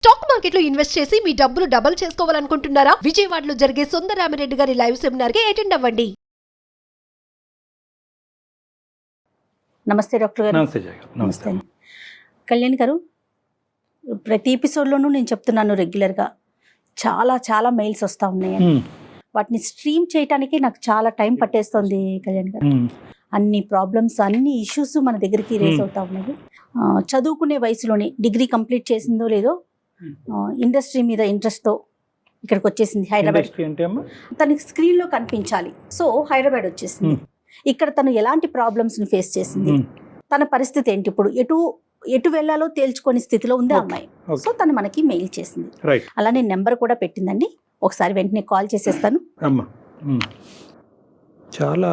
Stock మార్కెట్లో invest చేసి మీ డబ్బులు డబుల్ చేసుకోవాలనుకుంటున్నారా? విజయవాడలో జరిగే సుందరరామిరెడ్డి గారి లైవ్ సెమినార్ కి అటెండ్ అవ్వండి. నమస్తే డాక్టర్ గారు. నమస్తే జయ గారు. నమస్తే. కళ్యాణ్ గారు, ప్రతి ఎపిసోడ్లోనూ నేను చెప్తున్నాను రెగ్యులర్గా చాలా చాలా మెయిల్స్ వస్తూ ఉన్నాయని. వాటిని స్ట్రీమ్ చేయడానికి నాకు చాలా టైం పట్టేస్తుంది కళ్యాణ్ గారు. అన్ని ప్రాబ్లమ్స్, అన్ని ఇష్యూస్ మన దగ్గరికి రేస్ అవుతా ఉన్నాయి. చదువుకునే వయసులోనే డిగ్రీ కంప్లీట్ చేసిందో లేదో ఇండస్ట్రీ మీద ఇంట్రెస్ట్తో ఇక్కడికి వచ్చేసింది హైదరాబాద్. తనకి స్క్రీన్లో కనిపించాలి, సో హైదరాబాద్ వచ్చేసింది. ఇక్కడ తను ఎలాంటి ప్రాబ్లమ్స్ని ఫేస్ చేసింది, తన పరిస్థితి ఏంటి, ఇప్పుడు ఎటు వెళ్ళాలో తేల్చుకొని స్థితిలో ఉంది ఆ అమ్మాయి. సో తను మనకి మెయిల్ చేసింది. అలానే నెంబర్ కూడా పెట్టిందండి. ఒకసారి వెంటనే కాల్ చేసేస్తాను. చాలా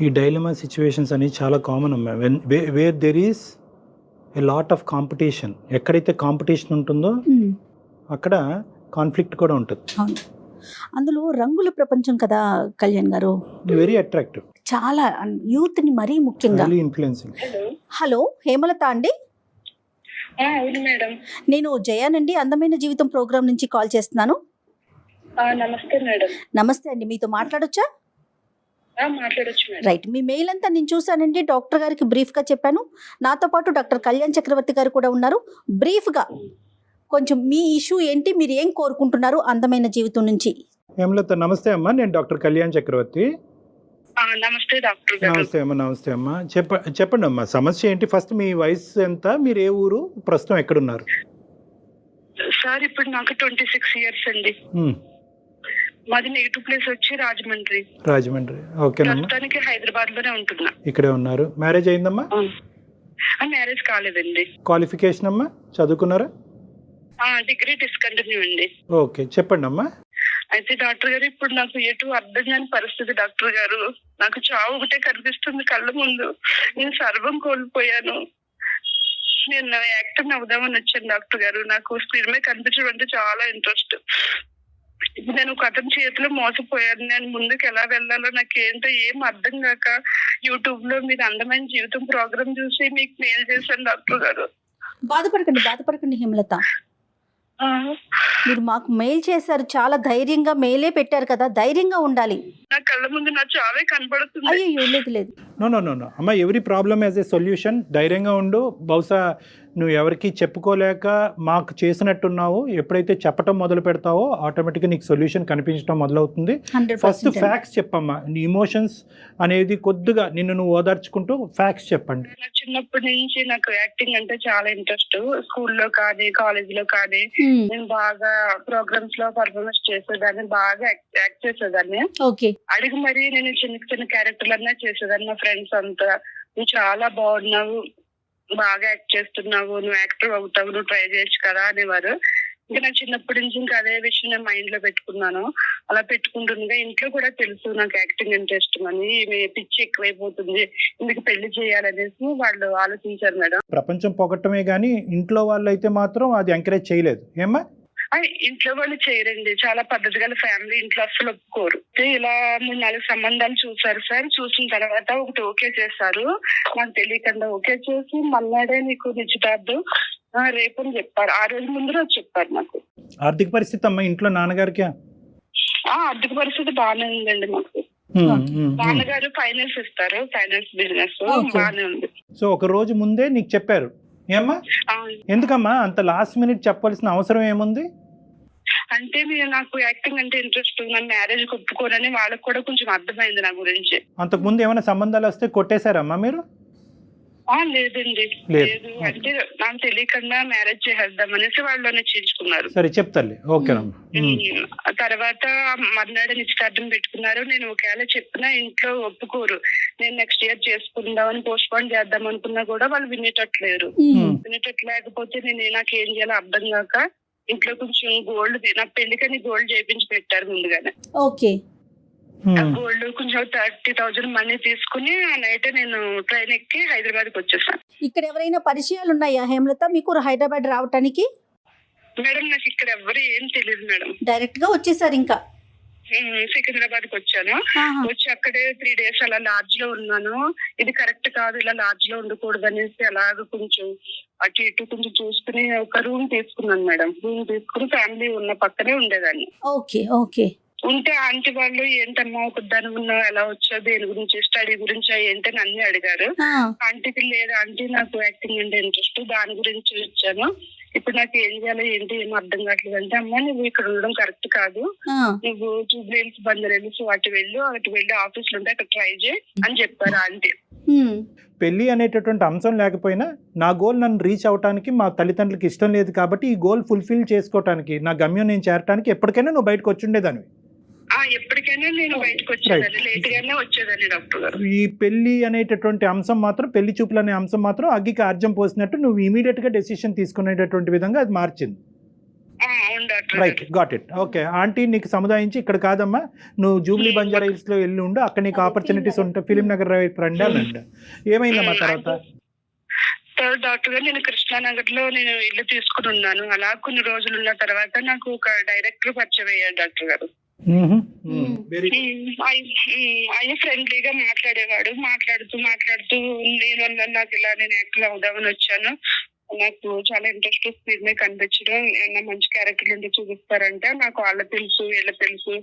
ఈ డైలమా సిచ్యువేషన్స్ అనేవి చాలా కామన్ అమ్మా. Where there is a lot of competition. ఎక్కడైతే కాంపిటీషన్ ఉంటుందో అక్కడ కాన్ఫ్లిక్ట్ కూడా ఉంటుంది. అందులో రంగుల ప్రపంచం కదా కళ్యాణ్ గారు, వెరీ అట్రాక్టివ్, చాలా యూత్ ని మరీ ముఖ్యంగా ఇన్ఫ్లుయెన్సింగ్. హలో హేమలత అండి? అవును మేడం. నేను జయానండి, అందమైన జీవితం ప్రోగ్రామ్ నుంచి కాల్ చేస్తున్నాను. నమస్తే మేడం. నమస్తే అండి, మీతో మాట్లాడొచ్చా? మాట్లాడొచ్చు మేడం. రైట్, మీ మెయిల్ అంతా నేను చూసానండి. డాక్టర్ గారికి బ్రీఫ్ గా చెప్పాను. నాతో పాటు డాక్టర్ కళ్యాణ్ చక్రవర్తి గారు కూడా ఉన్నారు. బ్రీఫ్ గా కొంచెం మీ ఇష్యూ ఏంటి, మీరు ఏం కోరుకుంటున్నారు అందమైన జీవితం నుంచి? హేమలత నమస్తే అమ్మా, నేను డాక్టర్ కళ్యాణ్ చక్రవర్తి. నమస్తే డాక్టర్ గారు. నమస్తే అమ్మా. నమస్తే అమ్మా, చెప్పండి అమ్మా, సమస్య ఏంటి? ఫస్ట్ మీ వయసు ఎంత, మీరు ఏ ఊరు, ప్రస్తుతం ఎక్కడున్నారు? సార్ ఇప్పుడు నాకు 26 years అండి. మాది నెగిటివ్ ప్లేస్ వచ్చి రాజమండ్రి. రాజమండ్రి, ఓకేనమ్మా. ప్రస్తుతానికి హైదరాబాద్ లోనే ఉంటున్నా. ఇక్కడే ఉన్నారు. మ్యారేజ్ అయిందమ్మా? మ్యారేజ్ కాలేదండి. క్వాలిఫికేషన్ అమ్మా, చదువుకున్నారా? డిగ్రీ డిస్కంటిన్యూ అండి. ఓకే, చెప్పండి అమ్మా. అయితే డాక్టర్ గారు, ఇప్పుడు నాకు ఎటు అర్థం కాని పరిస్థితి డాక్టర్ గారు. నాకు చావు ఒకటే కనిపిస్తుంది కళ్ళ ముందు. నేను సర్వం కోల్పోయాను. నేను యాక్టర్ అవుదామని వచ్చాను డాక్టర్ గారు. నాకు స్క్రీన్ మీద కనిపించడం అంటే చాలా ఇంట్రెస్ట్. ఇప్పుడు నేను ఒక అతని చేతిలో మోసపోయాను. నేను ముందుకు ఎలా వెళ్ళాలో నాకు ఏంటో ఏం అర్థం కాక యూట్యూబ్ లో మీరు అందమైన జీవితం ప్రోగ్రామ్ చూసి మీకు మెయిల్ చేశాను డాక్టర్ గారు. బాధపడకండి హేమలత. మీరు మాకు మెయిల్ చేశారు, చాలా ధైర్యంగా మెయిలే పెట్టారు కదా, ధైర్యంగా ఉండాలి. నా కళ్ళ ముందు నా చావే కనబడుతుంది. అయ్యో లేదు. నో అమ్మ, every problem as a solution. ధైర్యంగా ఉండు. బహుశా నువ్వు ఎవరికి చెప్పుకోలేక మాకు చేసినట్టున్నావు. ఎప్పుడైతే చెప్పటం మొదలు పెడతావో ఆటోమేటిక్గా నీకు సొల్యూషన్ కనిపించడం మొదలవుతుంది. ఫస్ట్ ఫ్యాక్ట్స్ చెప్పమ్మా. నీ ఇమోషన్స్ అనేది కొద్దిగా నిన్ను నువ్వు ఓదార్చుకుంటూ ఫ్యాక్ట్స్ చెప్పండి. చిన్నప్పటి నుంచి నాకు యాక్టింగ్ అంటే చాలా ఇంట్రెస్ట్. స్కూల్లో కానీ కాలేజ్ లో కానీ నేను బాగా ప్రోగ్రామ్స్ లో పర్ఫార్మెన్స్ చేసేదాన్ని, బాగా యాక్ట్ చేసేదాన్ని. అడిగి మరి నేను చిన్న క్యారెక్టర్లన్నా చేసేదాన్ని. మా ఫ్రెండ్స్ అంతా నువ్వు చాలా బాగున్నావు, బాగా యాక్ట్ చేస్తున్నావు, నువ్వు యాక్టర్ అవుతావు, నువ్వు ట్రై చేయొచ్చు కదా అనేవారు. ఇంకా నాకు చిన్నప్పటి నుంచి ఇంకా అదే విషయం నేను మైండ్ లో పెట్టుకున్నాను. అలా పెట్టుకుంటుండగా ఇంట్లో కూడా తెలుసు నాకు యాక్టింగ్ అంటే ఇష్టం అని. పిచ్చి ఎక్కువైపోతుంది, ఇందుకు పెళ్లి చేయాలనేసి వాళ్ళు ఆలోచించారు మేడం. ప్రపంచం పొగట్టమే గానీ ఇంట్లో వాళ్ళు అయితే మాత్రం అది ఎంకరేజ్ చేయలేదు ఏమ్మా? ఇంట్లో వాళ్ళు చేయరండి. చాలా పద్ధతి గల ఫ్యామిలీ, ఇంట్లో అసలు ఒప్పుకోరు. ఇలా 3-4 సంబంధాలు చూసారు సార్. చూసిన తర్వాత ఒకటి ఓకే చేశారు. నాకు తెలియకుండా ఓకే చేసి మళ్ళాడే నీకు నిశ్చితార్థం రేపు అని చెప్పారు. ఆ రోజు ముందు రోజు చెప్పారు నాకు. ఆర్థిక పరిస్థితి అమ్మా ఇంట్లో నాన్నగారికి? ఆర్థిక పరిస్థితి బాగానే ఉందండి మాకు. నాన్నగారు ఫైనాన్స్ ఇస్తారు, ఫైనాన్స్ బిజినెస్ బాగానే ఉంది. సో ఒక రోజు ముందే నీకు చెప్పారు ఏమ్మా? ఎందుకమ్మా అంత లాస్ట్ మినిట్ చెప్పాల్సిన అవసరం ఏముంది? అంటే నాకు యాక్టింగ్ అంటే ఇంట్రెస్ట్, నన్ను మ్యారేజ్ ఒప్పుకోనని వాళ్ళకి కూడా కొంచెం అర్థమైంది నా గురించి. అంతకు ముందు ఏమైనా సంబంధాలు వస్తే కొట్టేశారమ్మా మీరు? లేదండి, లేదు. అంటే నాకు తెలియకుండా మ్యారేజ్ చేసేద్దాం అనేసి వాళ్ళు నిశ్చయించుకున్నారు. సరే చెప్తారు. ఓకేనమ్మా. తర్వాత మర్నాడు నిశ్చితార్థం పెట్టుకున్నారు. నేను ఒకవేళ చెప్పినా ఇంట్లో ఒప్పుకోరు. నేను నెక్స్ట్ ఇయర్ చేసుకుందామని పోస్ట్ పోన్ చేద్దాం అనుకున్నా కూడా వాళ్ళు వినేటట్లేరు. వినేటట్లేకపోతే నేను నాకేం చేయాలో అర్థం కాక ఇంట్లో కొంచెం గోల్డ్, నా పెళ్లికని గోల్డ్ చేయించి పెట్టారు ముందుగానే. గోల్డ్ కొంచెం 30,000 మనీ తీసుకుని నైట్ నేను ట్రైన్ ఎక్కి హైదరాబాద్ కి వచ్చేసాను. ఇక్కడ ఎవరైనా పరిచయాలు ఉన్నాయా హేమలత మీకు హైదరాబాద్ రావటానికి? మేడం నాకు ఇక్కడ ఎవరు ఏం తెలియదు మేడం. డైరెక్ట్ గా వచ్చేసారు ఇంకా? సికింద్రాబాద్ కి వచ్చాను. వచ్చి అక్కడే 3 days అలా లాడ్జ్ లో ఉన్నాను. ఇది కరెక్ట్ కాదు, ఇలా లాడ్జ్ లో ఉండకూడదు అనేసి అలాగ కొంచెం అటు ఇటు కొంచెం చూసుకుని ఒక రూమ్ తీసుకున్నాను మేడం. రూమ్ తీసుకుని ఫ్యామిలీ ఉన్న పక్కనే ఉండేదాన్ని. Okay okay. ఉంటే ఆంటీ వాళ్ళు ఏంటమ్మా ఒక దాని ఉన్నావు, ఎలా వచ్చావు, దేని గురించి, స్టడీ గురించి ఏంటని అన్ని అడిగారు. ఆంటీకి లేదు ఆంటీ, నాకు యాక్టింగ్ అంటే ఇంట్రెస్ట్, దాని గురించి వచ్చాను. ఇప్పుడు నాకు ఏం చేయాలి ఏంటి ఏమో అర్థం కావట్లేదు అంటే, అమ్మా నువ్వు ఇక్కడ ఉండడం కరెక్ట్ కాదు, నువ్వు జూబ్లీహిల్స్ బందరెల్స్ అటు వెళ్ళి ఆఫీసులు ఉంటే అక్కడ ట్రై చేయి అని చెప్పారు ఆంటీ. పెళ్లి అనేటటువంటి అంశం లేకపోయినా నా గోల్ నన్ను రీచ్ అవడానికి మా తల్లిదండ్రులకి ఇష్టం లేదు కాబట్టి ఈ గోల్ ఫుల్ఫిల్ చేసుకోవడానికి, నా గమ్యం నేను చేరడానికి ఎప్పటికైనా నువ్వు బయటకు వచ్చుండేదాన్ని. ఎప్పటికైనా నేను బయటకు వచ్చేదాన్ని, లేట్ గానే వచ్చేదాన్ని డాక్టర్ గారు. ఈ పెళ్లి అనేటటువంటి అంశం మాత్రం, పెళ్లి చూపులు అనే అంశం మాత్రం అగ్గికి ఆర్జం పోసినట్టు నువ్వు ఇమీడియట్ గా డెసిషన్ తీసుకునేటటువంటి విధంగా అది మార్చింది. Right, got it. Okay, aunty నీకు సముదాయించి ఇక్కడ కాదమ్మా నువ్వు జూబ్లీ బంజారా హిల్స్ లో వెళ్ళి ఉండు, అక్కడ నీకు ఆపర్చునిటీస్ ఉంటాయి, ఫిలిం నగర్ రండి అనండి. ఏమైందమ్మా తర్వాత? డాక్టర్ గారు నేను కృష్ణానగర్ లో నేను ఇల్లు తీసుకుని ఉన్నాను. అలా కొన్ని రోజులు ఉన్న తర్వాత నాకు ఒక డైరెక్టర్ పరిచయం అయ్యాడు డాక్టర్ గారు. ఆయన ఫ్రెండ్లీగా మాట్లాడేవాడు. మాట్లాడుతూ నేను నాకు ఇలా నేను యాక్టర్ అవుదామని వచ్చాను, నాకు చాలా ఇంట్రెస్ట్ స్క్రీన్ మీద కనిపించడం, ఏమన్నా మంచి క్యారెక్టర్ నుండి చూపిస్తారంటే నాకు వాళ్ళ తెలుసు వీళ్ళ తెలుసు,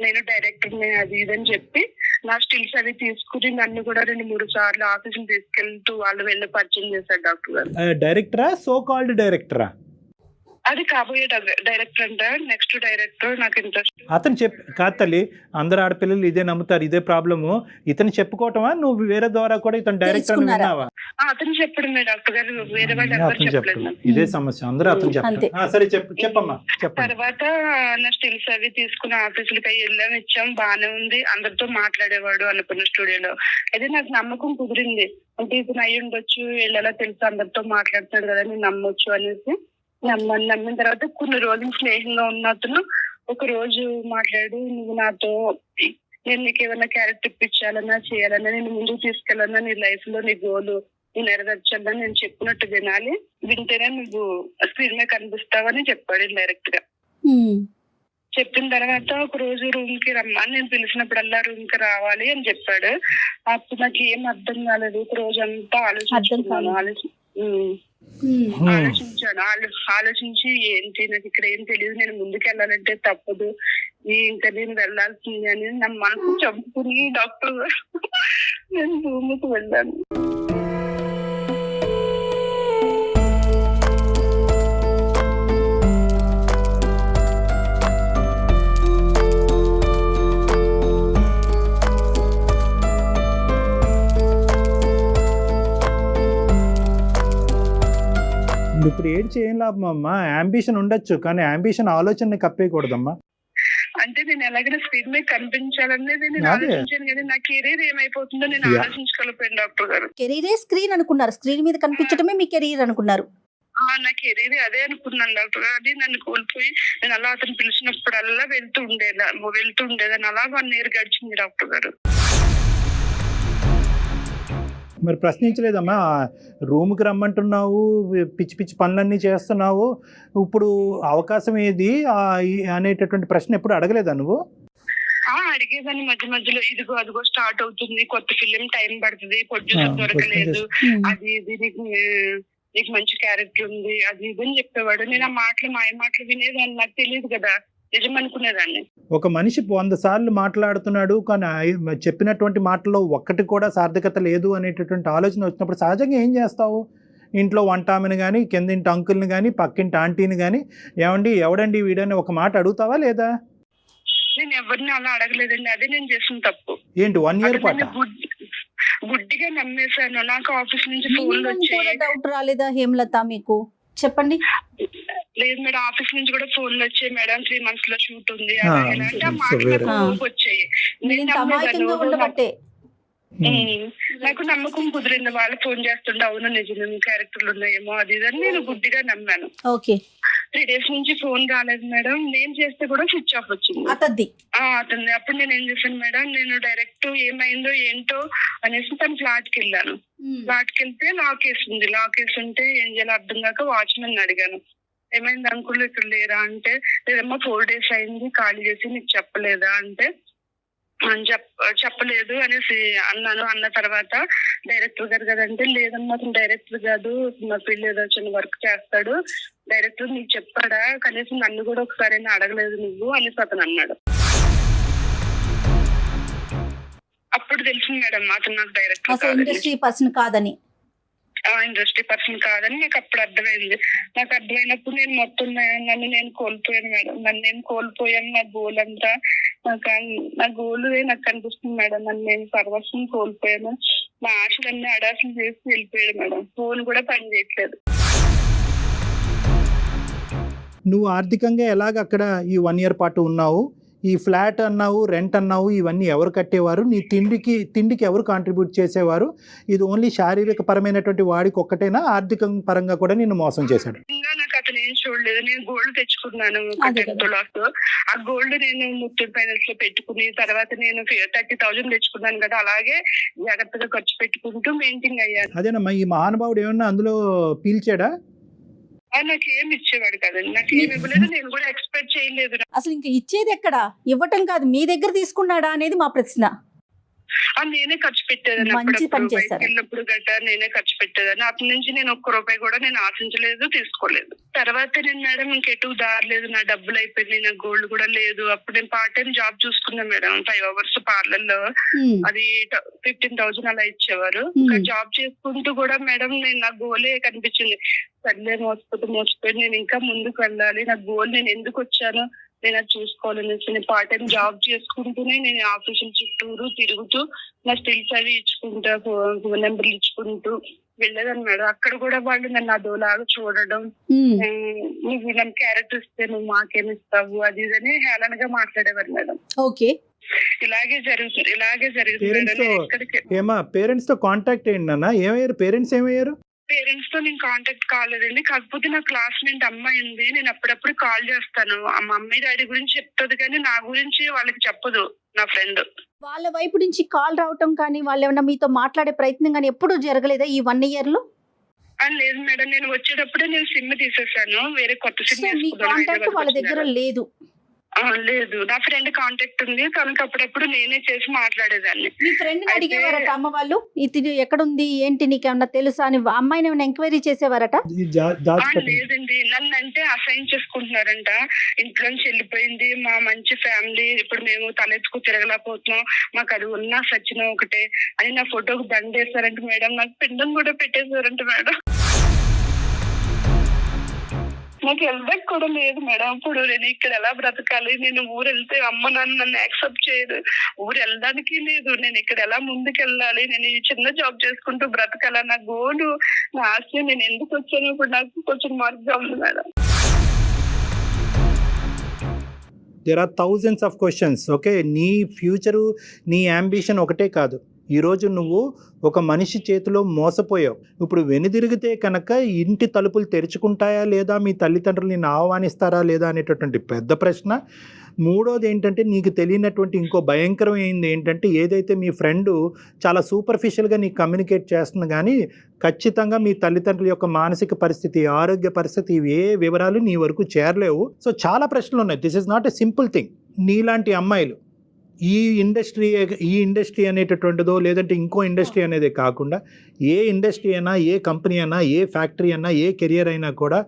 నేను డైరెక్టర్ అది ఇదని చెప్పి నా స్టిల్స్ అవి తీసుకుని నన్ను కూడా 2-3 సార్లు ఆఫీసులు తీసుకెళ్తూ వాళ్ళు వెళ్ళి పరిచయం చేశారు డాక్టర్ గారు. డైరెక్టరా, సో కాల్డ్ డైరెక్టరా? అది కాబోయే డైరెక్టర్ అంట, నెక్స్ట్ డైరెక్టర్. నాకు ఇంట్రెస్ట్. అతను కాదు తల్లి, అందరు ఆడపిల్లలు ఇదే నమ్ముతారు, ఇదే ప్రాబ్లము. ఇతను చెప్పుకోవటమా, నువ్వు వేరే ద్వారా కూడా ఇతను డైరెక్టర్ విన్నావా? అతను చెప్పడమే డాక్టర్ గారు, వేరే వాళ్ళు ఎవరు చెప్పలేదు. ఇదే సమస్య, అందరూ అతను చెప్తారు. సరే చెప్పమ్మా. తర్వాత నా స్టిల్స్ అవి తీసుకుని ఆఫీసులకి వెళ్ళాం, ఇచ్చాం, బాగానే ఉంది, అందరితో మాట్లాడేవాడు అనుకున్న స్టూడియోలో. అయితే నాకు నమ్మకం కుదిరింది, అంటే ఇతను అయ్యి ఉండొచ్చు, వీళ్ళలా తెలుసు, అందరితో మాట్లాడతాడు కదా, నేను నమ్మొచ్చు అనేసి నమ్మిన తర్వాత కొన్ని రోజులు స్నేహంగా ఉన్న అతను ఒక రోజు మాట్లాడు, నువ్వు నాతో నేను నీకు ఏమైనా క్యారెక్టర్ ఇప్పించాలన్నా చేయాలన్నా, నేను ముందుకు తీసుకెళ్ళాలన్నా, నీ లైఫ్ లో నీ గోలు నువ్వు నెరవేర్చాలన్నా నేను చెప్పినట్టు వినాలి, వింటేనే నువ్వు స్క్రీన్ మీద కనిపిస్తావని చెప్పాడు డైరెక్ట్ గా. చెప్పిన తర్వాత ఒక రోజు రూమ్ కి రమ్మని, నేను పిలిచినప్పుడల్లా రూమ్ కి రావాలి అని చెప్పాడు. అప్పుడు నాకు ఏం అర్థం కాలేదు. ఒక రోజు అంతా ఆలోచించి ఏంటి నాకు ఇక్కడ ఏం తెలియదు, నేను ముందుకు వెళ్ళాలంటే తప్పదు, ఇంకా నేను వెళ్ళాల్సింది అని నా మనసు చంపుకుని డాక్టర్ నేను రూమ్కి వెళ్ళాను. ఇప్పుడు ఏం చేయం లాభం అమ్మా, అంబిషన్ ఉండొచ్చు కానీ అంబిషన్ ఆలోచన కప్పేయకూడదమ్మా. అంటే నేను ఎలాగైనా స్క్రీన్ మీద కనిపించాలనేది నేను ఆలోచించాను, కానీ నా కెరీర్ ఏమైపోతుందో నేను ఆలోచించుకోలేకపోయాను డాక్టర్ గారు. కెరీరే స్క్రీన్ అనుకున్నారు, స్క్రీన్ మీద కనిపించడమే మీ కెరీర్ అనుకున్నారు. నా కెరీర్ అదే అనుకున్నాను డాక్టర్ గారు. అది నన్ను కోల్పోయి నేను అలా అతను పిలిచినప్పుడల్లా వెళ్తూ ఉండేదాన్ని. అలా 1 year గడిచింది డాక్టర్ గారు. మరి ప్రశ్నించలేదమ్మా, రూమ్కి రమ్మంటున్నావు, పిచ్చి పిచ్చి పనులన్నీ చేస్తున్నావు, ఇప్పుడు అవకాశం ఏది అనేటటువంటి ప్రశ్న ఎప్పుడు అడగలేదా నువ్వు? అడిగేదాన్ని మధ్యలో, ఇదిగో అదిగో స్టార్ట్ అవుతుంది, కొత్త ఫిలిం, టైం పడుతుంది, ప్రొడ్యూసర్ దొరకలేదు, అది ఇది, నీకు మంచి క్యారెక్టర్ ఉంది, అది ఇది అని చెప్పేవాడు. నేను ఆ మాటలు మాయ మాటలు వినేదాన్ని, నాకు తెలియదు కదా, నిజం అనుకునేదాన్ని. ఒక మనిషి 100 సార్లు మాట్లాడుతున్నాడు కానీ చెప్పినటువంటి మాటల్లో ఒక్కటి కూడా సార్థకత లేదు అనేటటువంటి ఆలోచన వచ్చినప్పుడు సహజంగా ఏం చేస్తావు? ఇంట్లో వంట ఆమెను కానీ, కిందింటి అంకుల్ని కానీ, పక్కింటి ఆంటీని కానీ, ఎవడండి వీడని ఒక మాట అడుగుతావా లేదా? నేను ఎవరిని అలా అడగలేదండి, అదే నేను చేసిన తప్పు. ఏంటి 1 year పాటు గుడ్డిగా నమ్మేశాను. నాకు ఆఫీస్ నుంచి ఫోన్లు వచ్చాయి. డౌట్ రాలేదా హేమలత మీకు? చెప్పండి. లేదు మేడం, ఆఫీస్ నుంచి కూడా ఫోన్లు వచ్చాయి, మేడం 3 months లో షూట్ ఉంది వచ్చాయి. నాకు నమ్మకం కుదిరింది, వాళ్ళు ఫోన్ చేస్తుండే, అవును నిజం క్యారెక్టర్లు ఉన్నాయేమో అది ఇదని నేను గుడ్డిగా నమ్మాను. 3 days నుంచి ఫోన్ రాలేదు మేడం, నేను చేస్తే కూడా స్విచ్ ఆఫ్ వచ్చింది అతన్ని. అప్పుడు నేను ఏం చేశాను మేడం, నేను డైరెక్ట్ ఏమైందో ఏంటో అనేసి తన ఫ్లాట్ కి వెళ్ళాను. ఫ్లాట్ కి వెళ్తే లాక్ వేసింది. లాక్ వేసి ఉంటే ఏం చేయాలో అర్థం కాక వాచ్మెన్ అడిగాను, ఏమైంది అంకుల్ ఇక్కడ లేరా అంటే, లేదమ్మా 4 days అయింది ఖాళీ చేసి నీకు చెప్పలేదా అంటే, చెప్పలేదు అనేసి అన్నాను. అన్న తర్వాత డైరెక్టర్ గారు కదంటే, లేదమ్మా అతను డైరెక్టర్ కాదు, మా పిల్లలు ఏదో చిన్న వర్క్ చేస్తాడు, డైరెక్టర్ నీకు చెప్పాడా, కనీసం నన్ను కూడా ఒకసారి అడగలేదు నువ్వు అనేసి అతను అన్నాడు. అప్పుడు తెలిసింది మేడం అతను నాకు డైరెక్టర్ ఇండస్ట్రీ పర్సన్ కాదని. ఇండస్ట్రీ పర్సన్ కాదని నాకు అప్పుడు అర్థమైంది. నాకు అర్థమైనప్పుడు నేను మొత్తం నన్ను నేను కోల్పోయాను మేడం. నా గోల్ అంతా నా గోల్ నాకు కనిపిస్తుంది మేడం. నన్ను నేను సర్వస్వం కోల్పోయాను. నా ఆశలన్నీ అడాసలు చేసి వెళ్ళిపోయాడు మేడం. ఫోన్ కూడా పని చేయట్లేదు. నువ్వు ఆర్థికంగా ఎలాగ అక్కడ ఈ 1 year పాటు ఉన్నావు? ఈ ఫ్లాట్ అన్నావు, రెంట్ అన్నావు, ఇవన్నీ ఎవరు కట్టేవారు? నీ తిండికి ఎవరు కాంట్రిబ్యూట్ చేసేవారు? ఇది ఓన్లీ శారీరక పరమైనటువంటి వాడికి ఒక్కటేనా, ఆర్థిక పరంగా కూడా నిన్ను మోసం చేశాడు? నాకు అతను ఏం చూడలేదు. నేను గోల్డ్ తెచ్చుకున్నాను 10 తులాస్. ఆ గోల్డ్ నేను ముత్తూట్ ఫైనాన్స్ లో పెట్టుకుని తర్వాత నేను 30,000 తెచ్చుకున్నాను కదా, అలాగే జాగ్రత్తగా ఖర్చు పెట్టుకుంటూ మెయింటైన్ అయ్యాను. అదేనమ్మా, ఈ మహానుభావుడు ఏమన్నా అందులో పీల్చాడా? నాకేం ఇచ్చేవాడు కదండి, నాకేం ఇవ్వలేదు. నేను కూడా ఎక్స్పెక్ట్ చేయలేదు. అసలు ఇంకా ఇచ్చేది ఎక్కడ, ఇవ్వటం కాదు, మీ దగ్గర తీసుకున్నాడా అనేది మా ప్రశ్న. నేనే ఖర్చు పెట్టేదాన్ని. వెళ్ళినప్పుడు గట్రా నేనే ఖర్చు పెట్టేదాన్ని. అతని నుంచి నేను 1 రూపాయి కూడా నేను ఆశించలేదు, తీసుకోలేదు. తర్వాత నేను మేడం ఇంకెటు దారి లేదు, నా డబ్బులు అయిపోయింది, నా గోల్డ్ కూడా లేదు. అప్పుడు నేను పార్ట్ టైం జాబ్ చూసుకున్నాను మేడం. 5 hours పార్లర్ లో, అది 15,000 అలా ఇచ్చేవారు. జాబ్ చేసుకుంటూ కూడా మేడం నేను నా గోలే కనిపించింది. సర్లే మోసపోయి నేను ఇంకా ముందుకు వెళ్ళాలి, నా గోల్ నేను ఎందుకు వచ్చాను నేను అది చూసుకోవాలని నేను పార్ట్ టైం జాబ్ చేసుకుంటూనే నేను ఆఫీసుల చుట్టూరు తిరుగుతూ నా స్టిల్స్ అవి ఇచ్చుకుంటా, ఫోన్ నెంబర్లు ఇచ్చుకుంటూ వెళ్ళేదాన్ని మేడం. అక్కడ కూడా వాళ్ళు నన్ను అదోలాగా చూడడం, నువ్వు నన్ను క్యారెక్టర్ ఇస్తే నువ్వు మాకేమి ఇస్తావు అది ఇదని హేళనగా మాట్లాడేవారు మేడం. ఓకే, ఇలాగే జరుగుతుంది. ఏమా పేరెంట్స్ తో కాంటాక్ట్ ఏంటి నాన్న? ఏమయ్యారు పేరెంట్స్? ఏమయ్యారు పేరెంట్స్ తో నేను కాంటాక్ట్ కాలేదండి. కాకపోతే నా క్లాస్మేట్ అమ్మాయి ఉంది, నేను అప్పుడప్పుడు కాల్ చేస్తాను. ఆ మమ్మీ డాడీ గురించి చెప్తుంది కానీ నా గురించి వాళ్ళకి చెప్పదు. నా ఫ్రెండ్ వాళ్ళ వైపు నుంచి కాల్ రావటం కానీ వాళ్ళు ఏమన్నా మీతో మాట్లాడే ప్రయత్నం కానీ ఎప్పుడు జరగలేదా ఈ 1 year లో? లేదు మేడం, నేను వచ్చేటప్పుడే నేను సిమ్ తీసేసాను, వేరే కొత్త సిమ్ కాంటాక్ట్ వాళ్ళ దగ్గర లేదు. లేదు, నా ఫ్రెండ్ కాంటాక్ట్ ఉంది కనుక అప్పుడప్పుడు నేనే చేసి మాట్లాడేదాన్ని. మీ ఫ్రెండ్ అడిగేవారట అమ్మ వాళ్ళు, ఇది ఎక్కడుంది ఏంటి నీకేమన్నా తెలుసా అని అమ్మాయిని ఏమైనా ఎంక్వైరీ చేసేవారట? లేదండి, నన్ను అంటే అసైన్ చేసుకుంటున్నారంట. ఇంట్లోంచి వెళ్ళిపోయింది, మా మంచి ఫ్యామిలీ, ఇప్పుడు మేము తలెత్తుకు తిరగలేకపోతున్నాం, మాకు అది ఉన్నా సచిన ఒకటే అని నా ఫోటోకి దండేశారంట మేడం. నాకు పిండం కూడా పెట్టేశారంట మేడం. నాకు వెళ్ళడానికి కూడా లేదు మేడం. ఇప్పుడు నేను ఇక్కడ ఎలా బ్రతకాలి? నేను ఊరు వెళ్తే అమ్మ నాన్న నన్ను యాక్సెప్ట్ చేయదు, ఊరు వెళ్ళడానికి లేదు. నేను ఇక్కడ ఎలా ముందుకు వెళ్ళాలి? నేను ఈ చిన్న జాబ్ చేసుకుంటూ బ్రతకాల, నా గోలు, నా ఆశ, నేను ఎందుకు వచ్చాను ఇప్పుడు నాకు కొంచెం మార్గం ఉంది madam. There are thousands of questions. Okay, నీ ఫ్యూచరు, నీ యాంబిషన్ ఒకటే కాదు. ఈరోజు నువ్వు ఒక మనిషి చేతిలో మోసపోయావు. ఇప్పుడు వెనుదిరిగితే కనుక ఇంటి తలుపులు తెరుచుకుంటాయా లేదా, మీ తల్లిదండ్రులు నిన్ను ఆహ్వానిస్తారా లేదా అనేటటువంటి పెద్ద ప్రశ్న. మూడోది ఏంటంటే, నీకు తెలియనటువంటి ఇంకో భయంకరమైంది ఏంటంటే, ఏదైతే మీ ఫ్రెండు చాలా సూపర్ఫిషియల్గా నీకు కమ్యూనికేట్ చేస్తుంది కానీ ఖచ్చితంగా మీ తల్లిదండ్రుల యొక్క మానసిక పరిస్థితి, ఆరోగ్య పరిస్థితి, ఏ వివరాలు నీ వరకు చేరలేవు. సో చాలా ప్రశ్నలు ఉన్నాయి. This is not a simple thing. నీలాంటి అమ్మాయిలు ఈ ఇండస్ట్రీ అనేటటువంటిదో లేదంటే ఇంకో ఇండస్ట్రీ అనేదే కాకుండా ఏ ఇండస్ట్రీ అయినా, ఏ కంపెనీ అయినా, ఏ ఫ్యాక్టరీ అయినా, ఏ కెరియర్ అయినా కూడా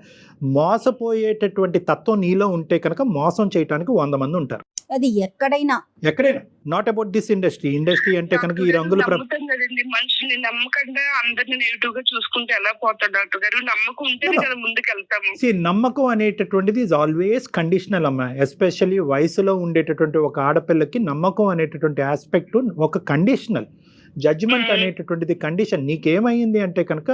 మోసపోయేటటువంటి తత్వం నీలో ఉంటే కనుక మోసం చేయడానికి 100 మంది ఉంటారు. అది ఎక్కడైనా నాట్ అబౌట్ దిస్ ఇండస్ట్రీ అంటే కనుక ఈ రంగులు కదండి. మనుషుల్ని నమ్మకంగా అందరిని నెగిటివ్ గా చూసుకుంటే ఎలా పోతాడు డాక్టర్ గారు? నమ్మకం ఉంటేనే కదా ముందుకు వెళ్తాము. నమ్మకం అనేటటువంటిది ఈజ్ ఆల్వేస్ కండిషనల్ అమ్మా. ఎస్పెషల్లీ వయసులో ఉండేటటువంటి ఒక ఆడపిల్లకి నమ్మకం అనేటటువంటి ఆస్పెక్ట్ ఒక కండిషనల్. జడ్జిమెంట్ అనేటటువంటిది కండిషన్. నీకేమైంది అంటే కనుక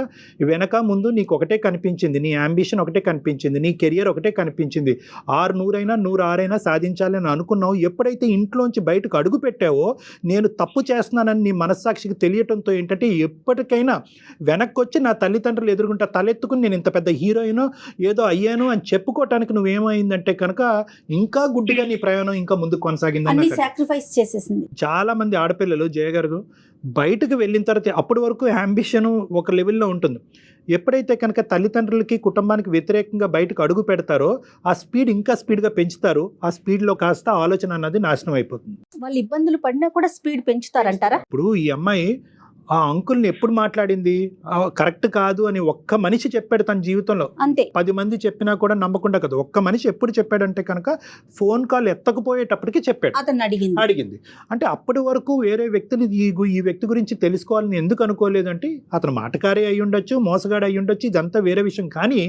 వెనక ముందు నీకు ఒకటే కనిపించింది, నీ అంబిషన్ ఒకటే కనిపించింది, నీ కెరియర్ ఒకటే కనిపించింది. 100 అయినా 106 సాధించాలని అనుకున్నావు. ఎప్పుడైతే ఇంట్లోంచి బయటకు అడుగు పెట్టావో, నేను తప్పు చేస్తున్నానని నీ మనస్సాక్షికి తెలియటంతో ఏంటంటే ఎప్పటికైనా వెనక్కి వచ్చి నా తల్లిదండ్రులు ఎదుర్కొంటా తలెత్తుకుని నేను ఇంత పెద్ద హీరోయినో ఏదో అయ్యాను అని చెప్పుకోవటానికి నువ్వేమైందంటే కనుక ఇంకా గుడ్డిగా నీ ప్రయాణం ఇంకా ముందుకు కొనసాగింది. సాక్రిఫైస్ చేసేసింది. చాలా మంది ఆడపిల్లలు జయగారు బయటకు వెళ్ళిన తర్వాత అప్పటి వరకు అంబిషన్ ఒక లెవెల్లో ఉంటుంది. ఎప్పుడైతే కనుక తల్లిదండ్రులకి కుటుంబానికి వ్యతిరేకంగా బయటకు అడుగు పెడతారో ఆ స్పీడ్ ఇంకా స్పీడ్గా పెంచుతారు. ఆ స్పీడ్లో కాస్త ఆలోచన అన్నది నాశనం అయిపోతుంది. వాళ్ళు ఇబ్బందులు పడినా కూడా స్పీడ్ పెంచుతారంటారా? ఇప్పుడు ఈ అమ్మాయి ఆ అంకుల్ని ఎప్పుడు మాట్లాడింది, కరెక్ట్ కాదు అని ఒక్క మనిషి చెప్పాడు తన జీవితంలో. అంతే. 10 మంది చెప్పినా కూడా నమ్మకుండా కదా. ఒక్క మనిషి ఎప్పుడు చెప్పాడంటే కనుక ఫోన్ కాల్ ఎత్తకపోయేటప్పటికి చెప్పాడు. అతను అడిగింది. అంటే అప్పటి వరకు వేరే వ్యక్తిని ఈ వ్యక్తి గురించి తెలుసుకోవాలని ఎందుకు అనుకోలేదంటే అతను మాటకారే అయి ఉండొచ్చు, మోసగాడు అయి ఉండొచ్చు, ఇదంతా వేరే విషయం. కానీ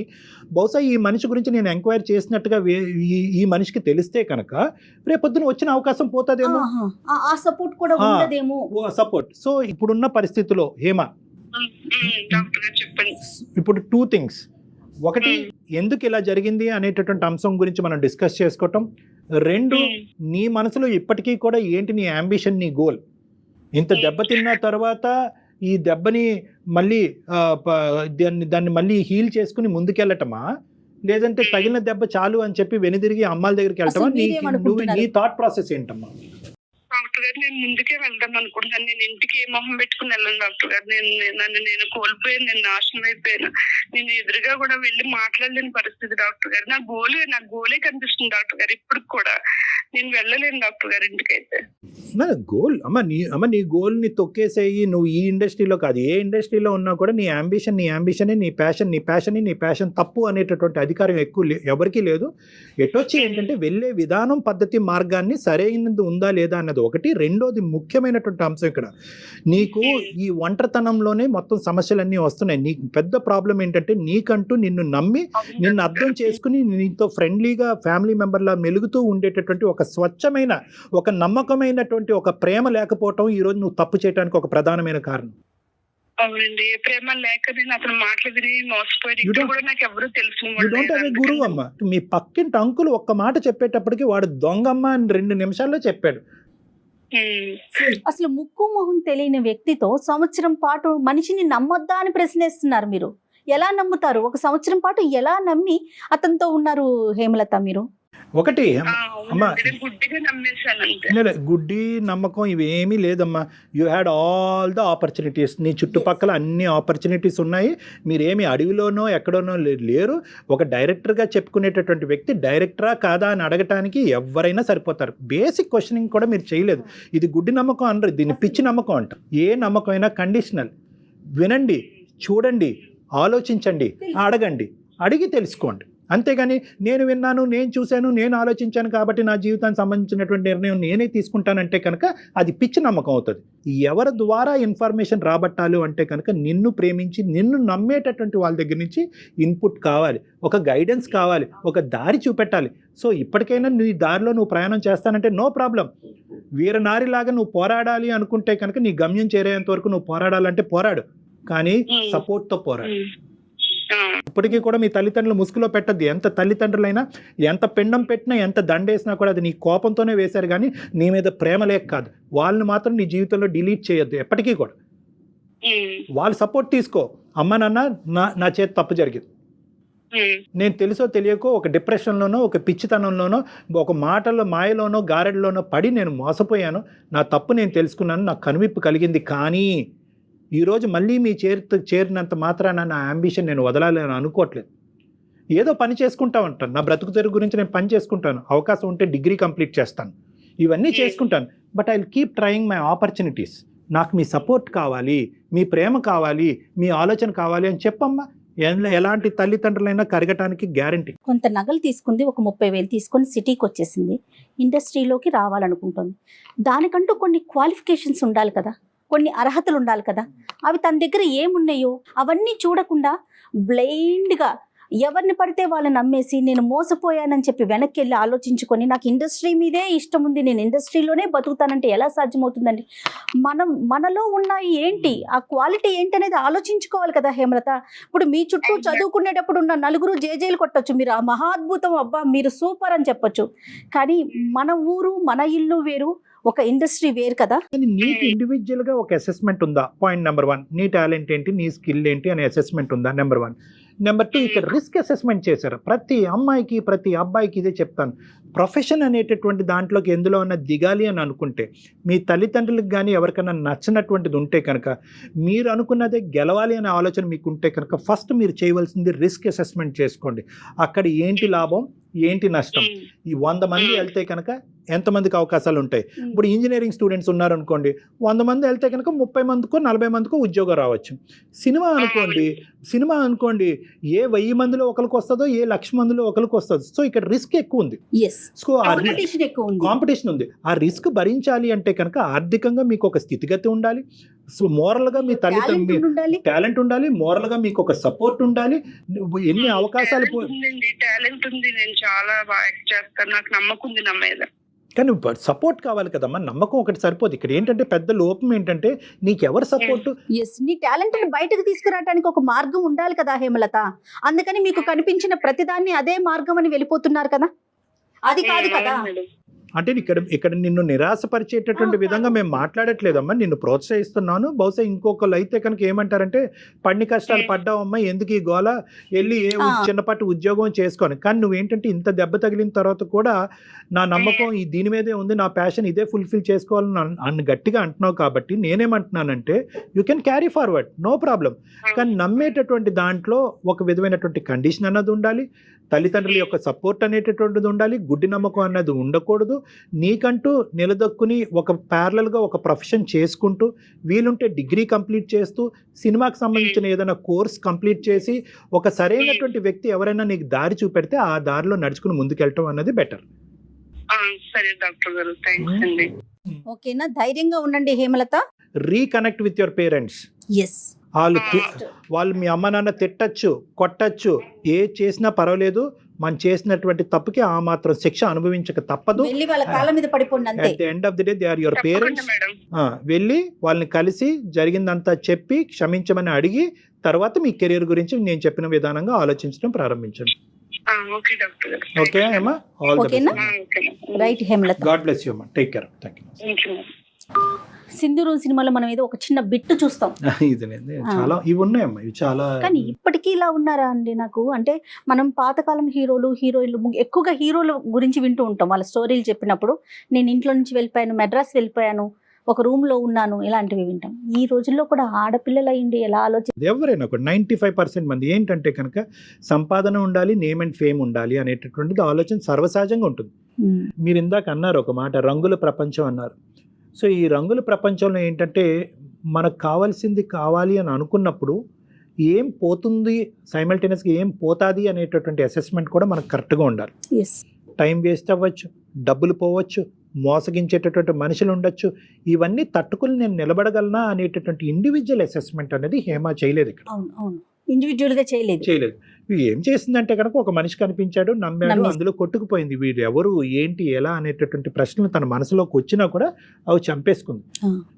బహుశా ఈ మనిషి గురించి నేను ఎంక్వైరీ చేసినట్టుగా ఈ మనిషికి తెలిస్తే కనుక రేపొద్దున వచ్చిన అవకాశం పోతుందేమో, ఆ సపోర్ట్ కూడా ఉండదేమో. సపోర్ట్. సో ఇప్పుడున్న పరిస్థితిలో హేమ, ఇప్పుడు 2 థింగ్స్. ఒకటి, ఎందుకు ఇలా జరిగింది అనేటటువంటి అంశం గురించి మనం డిస్కస్ చేసుకోవటం. 2, నీ మనసులో ఇప్పటికీ కూడా ఏంటి నీ అంబిషన్, నీ గోల్. ఇంత దెబ్బతిన్న తర్వాత ఈ దెబ్బని మళ్ళీ దాన్ని మళ్ళీ హీల్ చేసుకుని ముందుకెళ్ళటమా, లేదంటే తగిలిన దెబ్బ చాలు అని చెప్పి వెనుదిరిగి అమ్మాల దగ్గరికి వెళ్ళటమా? నీ థాట్ ప్రాసెస్ ఏంటమ్మా? డాక్టర్ గారు, నేను ముందుకే వెళ్దాం అనుకుంటున్నాను. నేను ఇంటికి ఏ మొహం పెట్టుకుని వెళ్ళను డాక్టర్ గారు. నేను కోల్పోయాను, నేను నాశనం అయిపోయాను. నేను ఎదురుగా కూడా వెళ్ళి మాట్లాడలేని పరిస్థితి డాక్టర్ గారు. నా గోలే కనిపిస్తుంది డాక్టర్ గారు. ఇప్పుడు కూడా నేను వెళ్ళలేను డాక్టర్ గారు ఇంటికైతే. గోల్ నీ గోల్ని తొక్కేసేయి. నువ్వు ఈ ఇండస్ట్రీలో కాదు, ఏ ఇండస్ట్రీలో ఉన్నా కూడా నీ అంబిషన్ నీ ప్యాషన్ తప్పు అనేటటువంటి అధికారం ఎక్కువ ఎవరికీ లేదు. ఎటొచ్చి ఏంటంటే వెళ్ళే విధానం, పద్ధతి, మార్గాన్ని సరైనది ఉందా లేదా అన్నది ఒకటి. రెండోది ముఖ్యమైనటువంటి అంశం ఇక్కడ, నీకు ఈ ఒంటరితనంలోనే మొత్తం సమస్యలన్నీ వస్తున్నాయి. నీకు పెద్ద ప్రాబ్లం ఏంటంటే నీకంటూ నిన్ను నమ్మి, నిన్ను అర్థం చేసుకుని, నీతో ఫ్రెండ్లీగా ఫ్యామిలీ మెంబర్లా మెలుగుతూ ఉండేటటువంటి ఒక స్వచ్ఛమైన, ఒక నమ్మకమైనటువంటి ఒక ప్రేమ లేకపోవటం ఈరోజు నువ్వు తప్పు చేయడానికి ఒక ప్రధానమైన కారణం. అవునండి, ప్రేమ లేక నేను అతను మాట్లాడి మోసపోయి కూడా నాకు ఎవరు తెలుసు. గురువు అమ్మ, మీ పక్కింటి అంకుల్ ఒక్క మాట చెప్పేటప్పటికి వాడు దొంగమ్మ అని 2 నిమిషాల్లో చెప్పాడు. అసలు ముక్కు మొహం తెలియని వ్యక్తితో సంవత్సరం పాటు మనిషిని నమ్మొద్దా అని ప్రశ్నిస్తున్నారు మీరు. ఎలా నమ్ముతారు? 1 సంవత్సరం పాటు ఎలా నమ్మి అతనితో ఉన్నారు హేమలత మీరు? ఒకటి అమ్మా, గుడ్డిగా గుడ్డి నమ్మకం ఇవేమీ లేదమ్మా. You had all the opportunities. నీ చుట్టుపక్కల అన్ని ఆపర్చునిటీస్ ఉన్నాయి. మీరేమి అడవిలోనో ఎక్కడోనో లేరు. ఒక డైరెక్టర్గా చెప్పుకునేటటువంటి వ్యక్తి డైరెక్టరా కాదా అని అడగటానికి ఎవరైనా సరిపోతారు. బేసిక్ క్వశ్చనింగ్ కూడా మీరు చేయలేదు. ఇది గుడ్డి నమ్మకం అనరు, దీన్ని పిచ్చి నమ్మకం అంట. ఏ నమ్మకం అయినా కండిషనల్. వినండి, చూడండి, ఆలోచించండి, అడగండి, అడిగి తెలుసుకోండి. అంతేగాని నేను విన్నాను, నేను చూశాను, నేను ఆలోచించాను కాబట్టి నా జీవితానికి సంబంధించినటువంటి నిర్ణయం నేనే తీసుకుంటానంటే కనుక అది పిచ్చి నమ్మకం అవుతుంది. ఎవరి ద్వారా ఇన్ఫర్మేషన్ రాబట్టాలి అంటే కనుక నిన్ను ప్రేమించి నిన్ను నమ్మేటటువంటి వాళ్ళ దగ్గర నుంచి ఇన్పుట్ కావాలి, ఒక గైడెన్స్ కావాలి, ఒక దారి చూపెట్టాలి. సో ఇప్పటికైనా నీ దారిలో నువ్వు ప్రయాణం చేస్తానంటే నో ప్రాబ్లం. వీరనారిలాగా నువ్వు పోరాడాలి అనుకుంటే కనుక నీ గమ్యం చేరేంత వరకు నువ్వు పోరాడాలంటే పోరాడు, కానీ సపోర్ట్తో పోరాడు. ఇప్పటికీ కూడా మీ తల్లిదండ్రులు ముసుగులో పెట్టద్దు. ఎంత తల్లిదండ్రులైనా ఎంత పిండం పెట్టినా ఎంత దండేసినా కూడా అది నీ కోపంతోనే వేశారు, కానీ నీ మీద ప్రేమ లేక కాదు. వాళ్ళని మాత్రం నీ జీవితంలో డిలీట్ చేయొద్దు ఎప్పటికీ కూడా. వాళ్ళ సపోర్ట్ తీసుకో. అమ్మ నాన్న నా చేతి తప్పు జరిగింది, నేను తెలుసో తెలియకో ఒక డిప్రెషన్లోనో, ఒక పిచ్చితనంలోనో, ఒక మాటల్లో మాయలోనో గారెడ్లోనో పడి నేను మోసపోయాను. నా తప్పు నేను తెలుసుకున్నాను, నాకు కనువిప్పు కలిగింది. కానీ ఈరోజు మళ్ళీ మీ చేరినంత మాత్రాన నా అంబిషన్ నేను వదలాలని అనుకోవట్లేదు. ఏదో పని చేసుకుంటా ఉంటాను, నా బ్రతుకు తెరుగు గురించి నేను పని చేసుకుంటాను. అవకాశం ఉంటే డిగ్రీ కంప్లీట్ చేస్తాను, ఇవన్నీ చేసుకుంటాను. But I will keep trying my opportunities. నాకు మీ సపోర్ట్ కావాలి, మీ ప్రేమ కావాలి, మీ ఆలోచన కావాలి అని చెప్పమ్మా. ఎలాంటి తల్లిదండ్రులైనా కరగటానికి గ్యారంటీ. కొంత నగలు తీసుకుంది, ఒక 30,000 తీసుకొని సిటీకి వచ్చేసింది, ఇండస్ట్రీలోకి రావాలనుకుంటుంది. దానికంటూ కొన్ని క్వాలిఫికేషన్స్ ఉండాలి కదా, కొన్ని అర్హతలు ఉండాలి కదా. అవి తన దగ్గర ఏమున్నాయో అవన్నీ చూడకుండా బ్లైండ్గా ఎవరిని పడితే వాళ్ళని నమ్మేసి నేను మోసపోయానని చెప్పి వెనక్కి వెళ్ళి ఆలోచించుకొని నాకు ఇండస్ట్రీ మీదే ఇష్టం ఉంది, నేను ఇండస్ట్రీలోనే బతుకుతానంటే ఎలా సాధ్యమవుతుందండి? మనలో ఉన్నాయి ఏంటి, ఆ క్వాలిటీ ఏంటి అనేది ఆలోచించుకోవాలి కదా హేమలత. ఇప్పుడు మీ చుట్టూ చదువుకునేటప్పుడు ఉన్న నలుగురు జేజేలు కొట్టచ్చు, మీరు ఆ మహాద్భుతం, అబ్బా మీరు సూపర్ అని చెప్పొచ్చు. కానీ మన ఊరు మన ఇల్లు వేరు, ఒక ఇండస్ట్రీ వేరు కదా. నీకు ఇండివిజువల్ గా ఒక అసెస్మెంట్ ఉందా? Point number 1. నీ టాలెంట్ ఏంటి, నీ స్కిల్ ఏంటి అనే అసెస్మెంట్ ఉందా? నెంబర్ 1. నెంబర్ 2, ఇక్కడ రిస్క్ అసెస్మెంట్ చేశారు. ప్రతి అమ్మాయికి ప్రతి అబ్బాయికి ఇదే చెప్తాను, ప్రొఫెషన్ అనేటటువంటి దాంట్లోకి ఎందులో ఉన్న దిగాలి అని అనుకుంటే, మీ తల్లిదండ్రులకు కానీ ఎవరికైనా నచ్చినటువంటిది ఉంటే కనుక, మీరు అనుకున్నదే గెలవాలి అనే ఆలోచన మీకు ఉంటే కనుక, ఫస్ట్ మీరు చేయవలసింది రిస్క్ అసెస్మెంట్ చేసుకోండి. అక్కడ ఏంటి లాభం, ఏంటి నష్టం, ఈ 100 మంది వెళ్తే కనుక ఎంతమందికి అవకాశాలు ఉంటాయి. ఇప్పుడు ఇంజనీరింగ్ స్టూడెంట్స్ ఉన్నారనుకోండి, 100 మంది వెళ్తే కనుక 30 మందికో 40 మందికో ఉద్యోగం రావచ్చు. సినిమా అనుకోండి ఏ 1000 మందిలో ఒకరికి వస్తుందో, ఏ 1,00,000 మందిలో ఒకరికి వస్తుంది. సో ఇక్కడ రిస్క్ ఎక్కువ ఉంది. సో కాంపిటీషన్ ఉంది. ఆ రిస్క్ భరించాలి అంటే కనుక ఆర్థికంగా మీకు ఒక స్థితిగతి ఉండాలి, సో మోరల్గా మీ తల్లిదండ్రులు టాలెంట్ ఉండాలి, మోరల్గా మీకు ఒక సపోర్ట్ ఉండాలి. ఎన్ని అవకాశాలు టాలెంట్ ఉంది, నేను చాలా బాగా యాక్ట్ చేస్తాను, నాకు నమ్మకం ఉంది నా మీద. కానీ సపోర్ట్ కావాలి కదమ్మా, నమ్మకం ఒకటి సరిపోదు. ఇక్కడ ఏంటంటే పెద్ద లోపం ఏంటంటే నీకు ఎవరు సపోర్ట్. నీ టాలెంట్ బయటకు తీసుకురావడానికి ఒక మార్గం ఉండాలి కదా హేమలత. అందుకని మీకు కనిపించిన ప్రతిదాన్ని అదే మార్గం అని వెళ్ళిపోతున్నారు కదా, అది కాదు కదా. అంటే ఇక్కడ నిన్ను నిరాశపరిచేటటువంటి విధంగా మేము మాట్లాడట్లేదమ్మా, నిన్ను ప్రోత్సహిస్తున్నాను. బహుశా ఇంకొకళ్ళు అయితే కనుక ఏమంటారంటే, పడిన కష్టాలు పడ్డావమ్మా, ఎందుకు ఈ గోల, వెళ్ళి చిన్నపాటి ఉద్యోగం చేసుకోని. కానీ నువ్వేంటంటే ఇంత దెబ్బ తగిలిన తర్వాత కూడా నా నమ్మకం దీని మీదే ఉంది, నా ప్యాషన్ ఇదే ఫుల్ఫిల్ చేసుకోవాలని అన్ని గట్టిగా అంటున్నావు. కాబట్టి నేనేమంటున్నానంటే you can carry forward, no problem. కానీ నమ్మేటటువంటి దాంట్లో ఒక విధమైనటువంటి కండిషన్ అన్నది ఉండాలి, తల్లిదండ్రుల యొక్క సపోర్ట్ అనేటటువంటిది ఉండాలి, గుడ్డి నమ్మకం అన్నది ఉండకూడదు. నీకంటూ నిలదొక్కుని ఒక ప్యారలల్గా ఒక ప్రొఫెషన్ చేసుకుంటూ, వీలుంటే డిగ్రీ కంప్లీట్ చేస్తూ, సినిమాకి సంబంధించిన ఏదైనా కోర్స్ కంప్లీట్ చేసి, ఒక సరైనటువంటి వ్యక్తి ఎవరైనా నీకు దారి చూపెడితే ఆ దారిలో నడుచుకుని ముందుకెళ్ళటం అన్నది బెటర్. సరే డాక్టర్ గారు, థాంక్స్ అండి. ఓకేనా, ధైర్యంగా ఉండండి Hemalatha. Reconnect with your parents. వాళ్ళు మీ అమ్మ నాన్న తిట్టచ్చు, కొట్టచ్చు, ఏ చేసినా పర్వాలేదు, మనం చేసినటువంటి తప్పుకి ఆ మాత్రం శిక్ష అనుభవించక తప్పదు. At the end of the day they are your parents. వెళ్ళి వాళ్ళని కలిసి జరిగిందంతా చెప్పి క్షమించమని అడిగి తర్వాత మీ కెరీర్ గురించి నేను చెప్పిన విధానంగా ఆలోచించడం ప్రారంభించండి. ఓకే అమ్మా, all the best. Right Hemalatha, God bless you అమ్మా, టేక్ కేర్. థాంక్యూ. సింధూరు సినిమాలో మనం ఏదో ఒక చిన్న బిట్టు చూస్తాం, చాలా ఇవి ఉన్నాయమ్మా, ఇవి చాలా. కానీ ఇప్పటికీ ఇలా ఉన్నారా అండి? నాకు అంటే మనం పాతకాలం హీరోలు హీరోయిన్లు ఎక్కువగా హీరోల గురించి వింటూ ఉంటాం, వాళ్ళ స్టోరీలు చెప్పినప్పుడు నేను ఇంట్లో నుంచి వెళ్ళిపోయాను, మెడ్రాస్ వెళ్ళిపోయాను, ఒక రూమ్ లో ఉన్నాను, ఇలాంటివి వింటాం. ఈ రోజుల్లో కూడా ఆడపిల్లలు అయ్యింది ఎలా ఆలోచన, ఎవరైనా కూడా 95% మంది ఏంటంటే కనుక సంపాదన ఉండాలి, నేమ్ అండ్ ఫేమ్ ఉండాలి అనేటటువంటిది ఆలోచన సర్వసహజంగా ఉంటుంది. మీరు ఇందాక అన్నారు ఒక మాట, రంగుల ప్రపంచం అన్నారు. సో ఈ రంగుల ప్రపంచంలో ఏంటంటే మనకు కావాల్సింది కావాలి అని అనుకున్నప్పుడు ఏం పోతుంది, సైమల్టేనియస్గా ఏం పోతుంది అనేటటువంటి అసెస్మెంట్ కూడా మనకు కరెక్ట్గా ఉండాలి. టైం వేస్ట్ అవ్వచ్చు, డబ్బులు పోవచ్చు, మోసగించేటటువంటి మనుషులు ఉండొచ్చు, ఇవన్నీ తట్టుకుని నేను నిలబడగలనా అనేటటువంటి ఇండివిజువల్ అసెస్మెంట్ అనేది హేమ చేయలేదు ఇక్కడ. ఇండివిజువల్గా చేయలేదు. ఏం చేసిందంటే కనుక ఒక మనిషి కనిపించాడు, నమ్మాడు, అందులో కొట్టుకుపోయింది. వీడు ఎవరు, ఏంటి, ఎలా అనేటటువంటి ప్రశ్నలు తన మనసులోకి వచ్చినా కూడా అవి చంపేసుకుంది.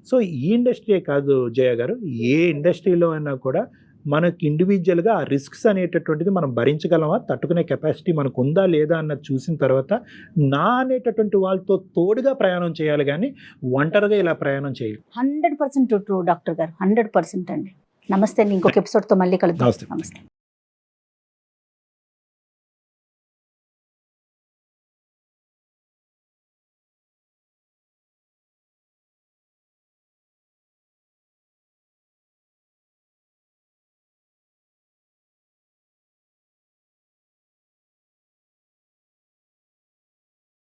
సో ఈ ఇండస్ట్రీయే కాదు జయ గారు, ఏ ఇండస్ట్రీలో అయినా కూడా మనకి ఇండివిజువల్గా ఆ రిస్క్స్ అనేటటువంటిది మనం భరించగలమా, తట్టుకునే కెపాసిటీ మనకు ఉందా లేదా అన్నది చూసిన తర్వాత నా అనేటటువంటి వాళ్ళతో తోడుగా ప్రయాణం చేయాలి, కానీ ఒంటరిగా ఇలా ప్రయాణం చేయాలి. 100% ట్రూ డాక్టర్ గారు, 100% అండి. నమస్తే అండి, ఇంకొక ఎపిసోడ్తో మళ్ళీ కలుద్దాం. నమస్తే.